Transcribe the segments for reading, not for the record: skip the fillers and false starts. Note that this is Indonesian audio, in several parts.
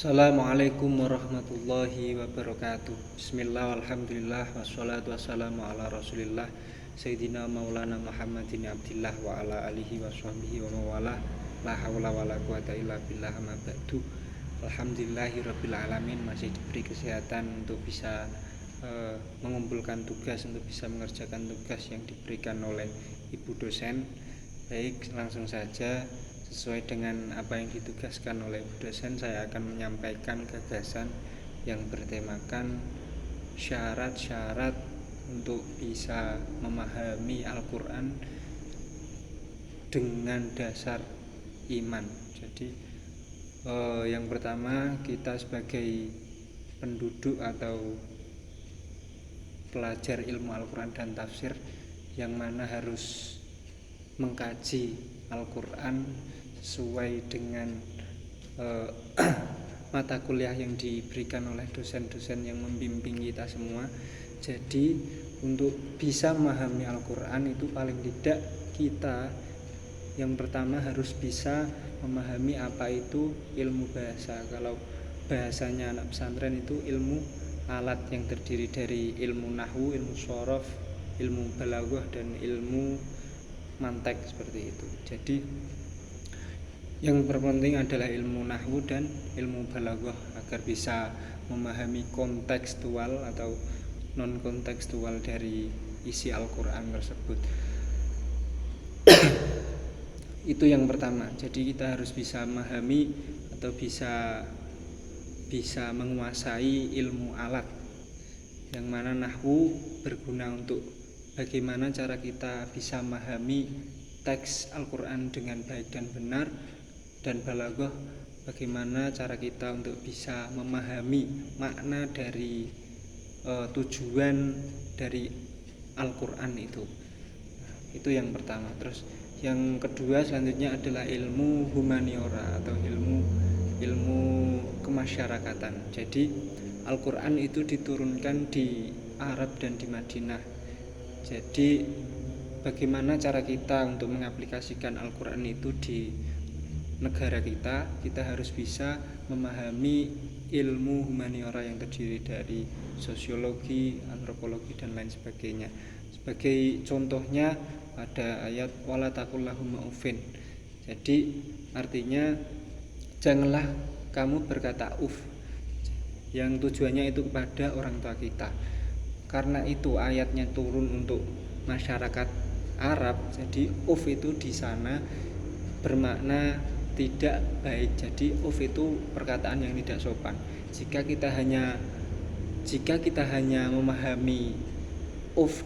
Assalamualaikum warahmatullahi wabarakatuh. Bismillah, alhamdulillah, wassalatu wassalamu ala rasulillah Sayyidina maulana Muhammadin abdillah wa ala alihi wa sahbihi wa mawalah. La hawla wa la quwata illa billah ma ba'du. Alhamdulillahi rabbil alamin, masih diberi kesehatan untuk bisa mengumpulkan tugas, untuk bisa mengerjakan tugas yang diberikan oleh ibu dosen. Baik, langsung saja. Sesuai dengan apa yang ditugaskan oleh ibu dosen, saya akan menyampaikan gagasan yang bertemakan syarat-syarat untuk bisa memahami Al-Quran dengan dasar iman. Jadi yang pertama, kita sebagai penduduk atau pelajar ilmu Al-Quran dan tafsir yang mana harus mengkaji Al-Quran sesuai dengan mata kuliah yang diberikan oleh dosen-dosen yang membimbing kita semua. Jadi untuk bisa memahami Al-Quran itu paling tidak kita yang pertama harus bisa memahami apa itu ilmu bahasa. Kalau bahasanya anak pesantren itu ilmu alat yang terdiri dari ilmu nahwu, ilmu shorof, ilmu balaghah, dan ilmu mantek, seperti itu. Jadi yang terpenting adalah ilmu nahwu dan ilmu balaghah agar bisa memahami kontekstual atau non kontekstual dari isi Al-Quran tersebut. Itu yang pertama. Jadi kita harus bisa memahami atau bisa menguasai ilmu alat, yang mana nahwu berguna untuk bagaimana cara kita bisa memahami teks Al-Quran dengan baik dan benar, dan balaghah bagaimana cara kita untuk bisa memahami makna dari tujuan dari Al-Quran itu. Itu yang pertama. Terus yang kedua selanjutnya adalah ilmu humaniora atau ilmu kemasyarakatan. Jadi Al-Quran itu diturunkan di Arab dan di Madinah. Jadi bagaimana cara kita untuk mengaplikasikan Al-Quran itu di negara kita harus bisa memahami ilmu humaniora yang terdiri dari sosiologi, antropologi, dan lain sebagainya. Sebagai contohnya pada ayat wala taqullahumma uffin. Jadi artinya janganlah kamu berkata yang tujuannya itu kepada orang tua kita. Karena itu ayatnya turun untuk masyarakat Arab, jadi itu di sana bermakna tidak baik. Jadi itu perkataan yang tidak sopan. Jika kita hanya memahami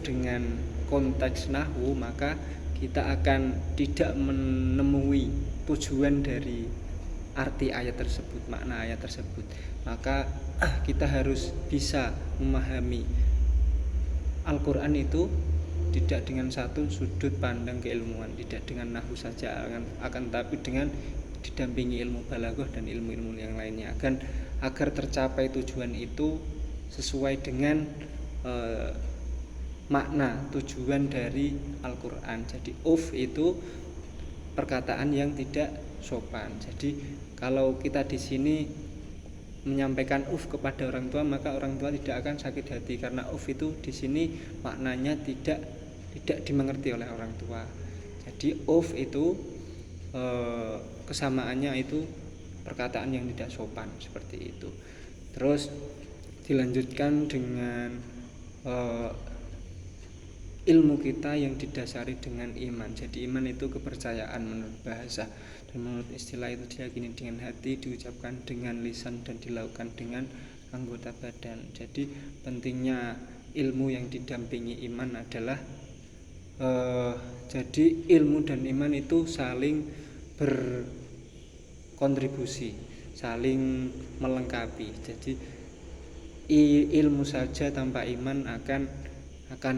dengan konteks nahwu, maka kita akan tidak menemui tujuan dari arti ayat tersebut, makna ayat tersebut. Maka kita harus bisa memahami Al-Quran itu tidak dengan satu sudut pandang keilmuan, tidak dengan nahwu saja, akan tapi dengan didampingi ilmu balaghah dan ilmu-ilmu yang lainnya, agar tercapai tujuan itu sesuai dengan makna tujuan dari Al-Quran. Jadi itu perkataan yang tidak sopan. Jadi kalau kita di sini menyampaikan kepada orang tua, maka orang tua tidak akan sakit hati, karena itu di sini maknanya tidak dimengerti oleh orang tua. Jadi itu kesamaannya itu perkataan yang tidak sopan, seperti itu. Terus dilanjutkan dengan ilmu kita yang didasari dengan iman. Jadi iman itu kepercayaan menurut bahasa, dan menurut istilah itu diyakini dengan hati, diucapkan dengan lisan, dan dilakukan dengan anggota badan. Jadi pentingnya ilmu yang didampingi iman adalah jadi ilmu dan iman itu saling berkontribusi, saling melengkapi. Jadi ilmu saja tanpa iman akan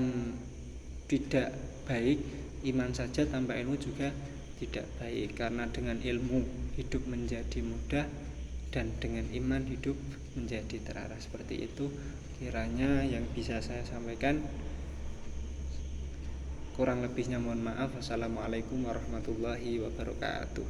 tidak baik, iman saja tanpa ilmu juga tidak baik, karena dengan ilmu hidup menjadi mudah dan dengan iman hidup menjadi terarah. Seperti itu kiranya yang bisa saya sampaikan. Kurang lebihnya mohon maaf. Wassalamualaikum warahmatullahi wabarakatuh.